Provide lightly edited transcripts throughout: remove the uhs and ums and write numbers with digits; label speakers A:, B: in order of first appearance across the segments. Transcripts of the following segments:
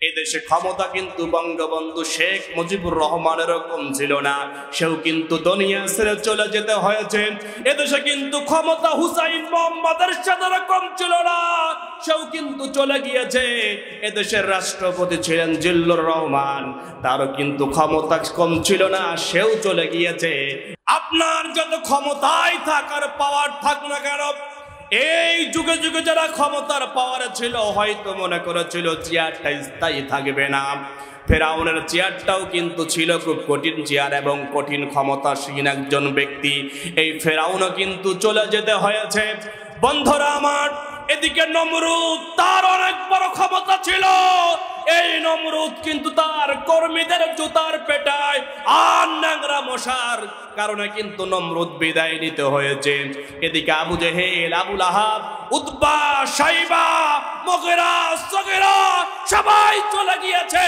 A: এদেশে ক্ষমতা কিন্তু বঙ্গবন্ধু শেখ মুজিবুর রহমানের এরকম ছিল না, সেও কিন্তু দুনিয়া ছেড়ে চলে যেতে হয়েছে। এদেশে কিন্তু ক্ষমতা হুসাইন মোহাম্মদের সাথে এরকম ছিল না, সেও কিন্তু চলে গিয়েছে। এদেশের রাষ্ট্রপতি ছিলেন জিল্লুর রহমান, তারও কিন্তু ক্ষমতা কম ছিল না, সেও চলে গিয়েছে। আপনার যত ক্ষমতায় থাকার পাওয়ার থাক না কেন, এই যুগে যুগে যারা ক্ষমতার পাওয়ারে ছিল হয়তো মনে করেছিল চেয়ারটা স্থায়ী থাকবে না। ফেরাউনের চেয়ারটাও কিন্তু ছিল খুব কঠিন চেয়ার এবং কঠিন ক্ষমতাসীন একজন ব্যক্তি। এই ফেরাউনও কিন্তু চলে যেতে হয়েছে। বন্ধুরা আমার, এদিকে নমরুদ, তার অনেক বড় ক্ষমতা ছিল। এই নমরুদ কিন্তু তার কর্মীদের জুতার পেটায় আর ন্যাংরা মশার কারণে কিন্তু নমরুদ বিদায় নিতে হয়েছে। এদিকে আবু জেহেল, আবু লাহাব, উতবা, শাইবা, মুগিরা, সগীরা সবাই চলে গিয়েছে।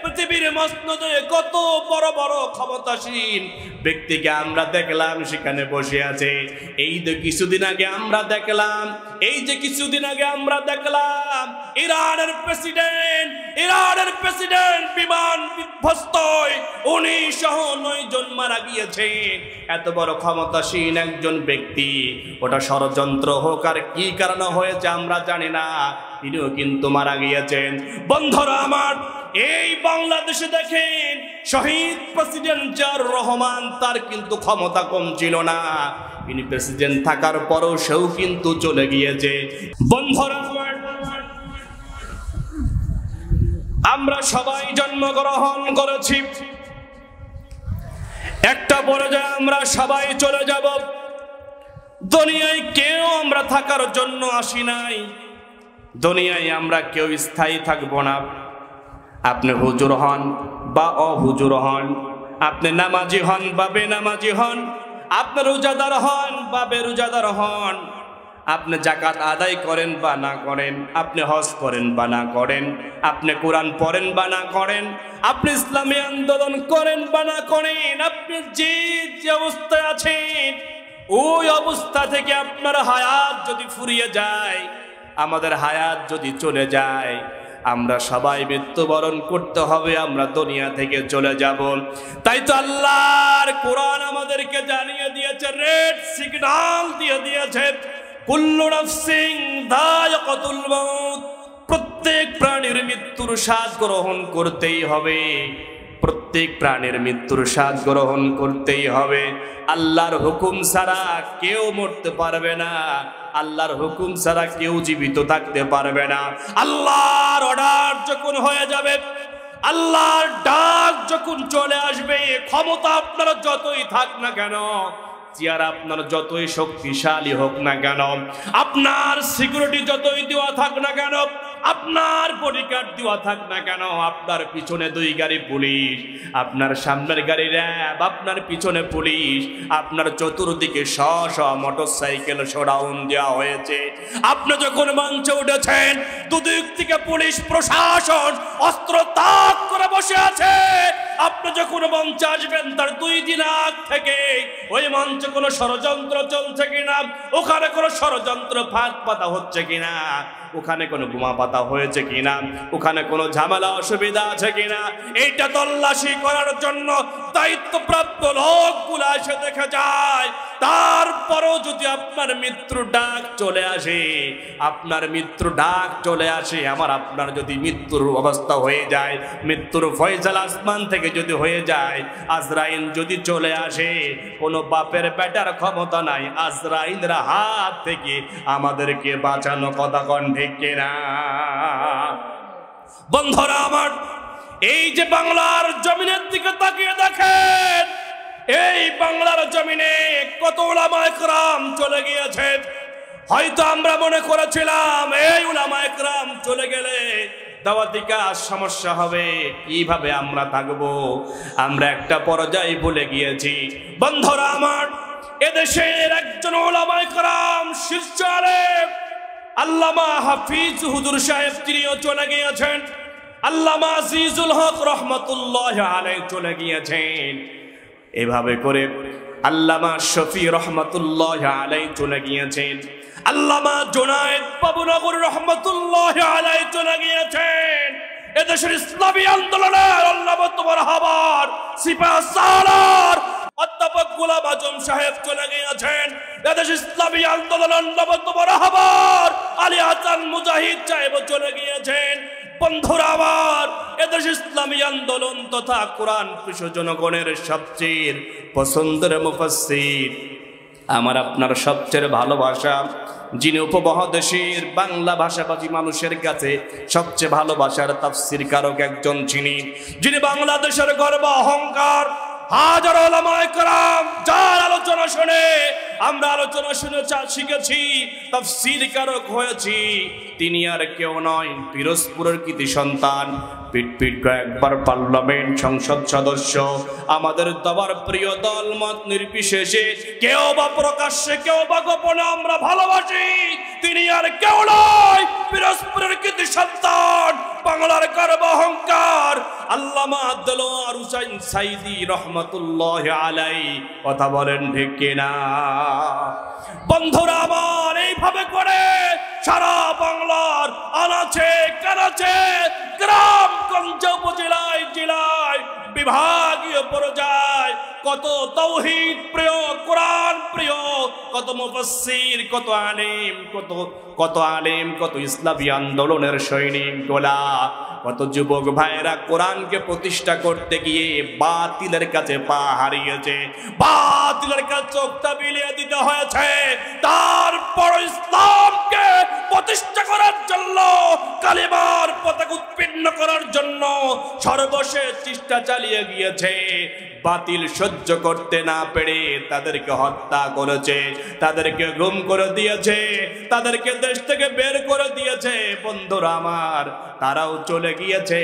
A: পৃথিবীর মসনদে কত বড় বড় ক্ষমতাসীন ব্যক্তিকে আমরা দেখলাম সেখানে বসে আছে। এই যে কিছুদিন আগে আমরা দেখলাম ইরানের প্রেসিডেন্ট বিমান বিধ্বস্ত, উনি সহ 9 জন মারা গিয়েছে। এত বড় ক্ষমতাসীন একজন ব্যক্তি, ওটা ষড়যন্ত্র হোক আর কি কারণে হয়েছে আমরা জানি না, তিনিও কিন্তু মারা গিয়েছেন। বন্ধুরা আমার, এই বাংলাদেশে দেখেন শহীদ প্রেসিডেন্ট জিয়াউর রহমান, তার কিন্তু ক্ষমতা কম ছিল না, তিনি প্রেসিডেন্ট থাকার পরও সেও কিন্তু চলে গিয়েছে। বন্ধুরা আমার, আমরা সবাই জন্মগ্রহণ করেছি, একটা পর্যায়ে আমরা সবাই চলে যাব। দুনিয়ায় কেউ আমরা থাকার জন্য আসি নাই, দুনিয়ায় আমরা কেউ স্থায়ী থাকবো না। আপনি হুজুর হন বা অহুজুর হন, আপনি নামাজি হন বা বেনামাজি হন, আপনি রোজাদার হন বা বেরোজাদার হন, আপনি যাকাত আদায় করেন বা না করেন, আপনি হজ করেন বা না করেন, আপনি কোরআন পড়েন বা না করেন, আপনি ইসলামী আন্দোলন করেন বা না করেন, আপনি যে অবস্থায় আছেন ওই অবস্থা থেকে আপনার হায়াত যদি ফুরিয়ে যায়, আমাদের হায়াত যদি চলে যায়, আমরা সবাই মৃত্যুবরণ করতে হবে, আমরা দুনিয়া থেকে চলে যাব। তাই তো আল্লাহর কোরআন আমাদেরকে জানিয়ে দিয়েছে, রেড সিগন্যাল দিয়ে দিয়েছে, কুল্লু নাফসিন যায়কাতুল মাউত, প্রত্যেক প্রাণীর মৃত্যুর স্বাদ গ্রহণ করতেই হবে, প্রত্যেক প্রাণীর মৃত্যুর স্বাদ গ্রহণ করতেই হবে। আল্লাহর হুকুম ছাড়া কেউ মরতে পারবে না, আল্লাহর হুকুম ছাড়া কেউ জীবিত থাকতে পারবে না। আল্লাহর অর্ডার যখন হয়ে যাবে, আল্লাহর ডাক যখন চলে আসবে, ক্ষমতা আপনার যতই থাক না কেন, চেয়ার আপনার যতই শক্তিশালী হোক না কেন, আপনার সিকিউরিটি যতই দেওয়া থাক না কেন, আপনার বডিগার্ড দেওয়া থাক না কেন, আপনার পিছনে 2 গাড়ি পুলিশ, আপনার সামনের গাড়ি র্যাব, আপনার পিছনে পুলিশ, আপনার চতুর্দিকে মোটরসাইকেল শোডাউন দেওয়া হয়েছে। আপনি যখন মঞ্চে উঠেছেন, দুদিক থেকে পুলিশ প্রশাসন অস্ত্র তাক করে বসে আছে। আপনি যখন মঞ্চে আসবেন, তার 2 দিন আগ থেকে ওই মঞ্চে কোনো ষড়যন্ত্র চলছে কিনা, ওখানে কোনো ষড়যন্ত্র ফাঁদ পাতা হচ্ছে কিনা, ওখানে কোনো বোমা পাতা হয়েছে কিনা, ওখানে কোনো ঝামেলা অসুবিধা আছে কিনা, এইটা তল্লাশি করার জন্য দায়িত্বপ্রাপ্ত লোকগুলো এসে দেখে যায়। তারপরও যদি আপনার মৃত্যুর ডাক চলে আসে, আপনার যদি মৃত্যুর অবস্থা হয়ে যায়, মৃত্যুর ফয়সালা আসমান থেকে যদি হয়ে যায়, আজরাইল যদি চলে আসে, কোনো বাপের বেটার ক্ষমতা নাই আজরাইলের হাত থেকে আমাদেরকে বাঁচানো, কথা কন ঠিক কিনা? বন্ধুরা আমার, এই যে বাংলার জমিনের দিকে তাকিয়ে দেখেন, এই বাংলার জমিনে কত উলামায়ে কেরাম চলে গিয়েছে। হয়তো আমরা মনে করেছিলাম এই উলামায়ে কেরাম চলে গেলে দাওয়াতি কাজ সমস্যা হবে, কিভাবে আমরা থাকবো, আমরা একটা পর্যায়ে ভুলে গিয়েছি। বন্ধুরা আমার, এদেশের একজন উলামায়ে কেরাম শীর্ষ আলেম আল্লামা হাফিজ হুজুর সাহেব, তিনিও চলে গিয়েছেন। আল্লামা আজিজুল হক রহমাতুল্লাহ আলাইহি চলে গিয়েছেন। এভাবে করে আল্লামা শফি রহমাতুল্লাহ আলাইহি চলে গিয়েছেন। আল্লামা জুনায়েদ বাবুনগর রহমাতুল্লাহ আলাইহি চলে গিয়েছেন। এদেশের ইসলামী আন্দোলনের অন্যতম রাহবার সিপাহ সালার অধ্যাপক গোলাম আজম সাহেব চলে গিয়েছেন। এদেশ ইসলামী আন্দোলন অন্যতম রাহবার আলী হাসান মুজাহিদ সাহেব চলে গিয়েছেন। বন্ধুরা আমার, এদেশ ইসলামী আন্দোলন তথা কোরআন প্রিয় জনগণের সবচেয়ে পছন্দের মুফাসসির, আমার আপনার সবচেয়ে ভালোবাসা, যিনি উপমহাদেশের বাংলা ভাষাভাষী মানুষের কাছে সবচেয়ে ভালোবাসার তাফসীর কারক একজন, যিনি বাংলাদেশের গর্ব অহংকার, হাজার ওলামায়ে কেরাম যার আলোচনা শুনে আমরা আলোচনা শুনে শিখেছি, তাফসীর কারক হয়েছি, তিনি আর কেউ নয়, পিরোজপুরের কৃতি সন্তান, পিট কয়েকবার পার্লামেন্ট সংসদ সদস্য, আমাদের সবার প্রিয় দল মত নির্বিশেষে, কেউ বা প্রকাশ্যে কেউ বা গোপনে আমরা ভালোবাসি, তিনি আর কেউ নয়, পিরোজপুরের কৃতি সন্তান, বাংলার গর্ব অহংকার, আল্লামা দেলোয়ার হোসেন সাইদি রহমাতুল্লাহি আলাইহি। কথা বলেন ঠিক কিনা? বন্ধুরা আমার, এইভাবে করে সারা বাংলার আনাচে কানাচে, গ্রাম গঞ্জ, উপজেলায়, জেলায়, বিভাগীয় পর্যায় কত তাওহীদ প্রিয়, কোরআন প্রিয়, কত মুফাসসির, কত আলেম, কত ইসলামী আন্দোলনের সৈনিক গোলা, কত যুবক ভাইরা কোরআনকে প্রতিষ্ঠা করতে গিয়ে বাতিলের কাছে পা হারিয়েছে, বাতিলের কাছে চোখটা বিলিয়ে দিতে হয়েছে, তারপর ইসলামকে প্রতিষ্ঠা করার জন্য, কালিমার পতাকা উৎপন্ন করার জন্য সর্বশেষ চেষ্টা চালিয়ে গিয়েছে। বাতিল সহ্য করতে না পেরে তাদেরকে হত্যা করেছে, তাদেরকে গুম করে দিয়েছে, তাদেরকে দেশ থেকে বের করে দিয়েছে। বন্ধুরা আমার, তারাও চলে গিয়েছে,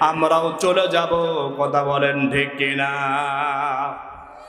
A: আমরাও চলে যাব। কথা বলেন ঠিক কিনা?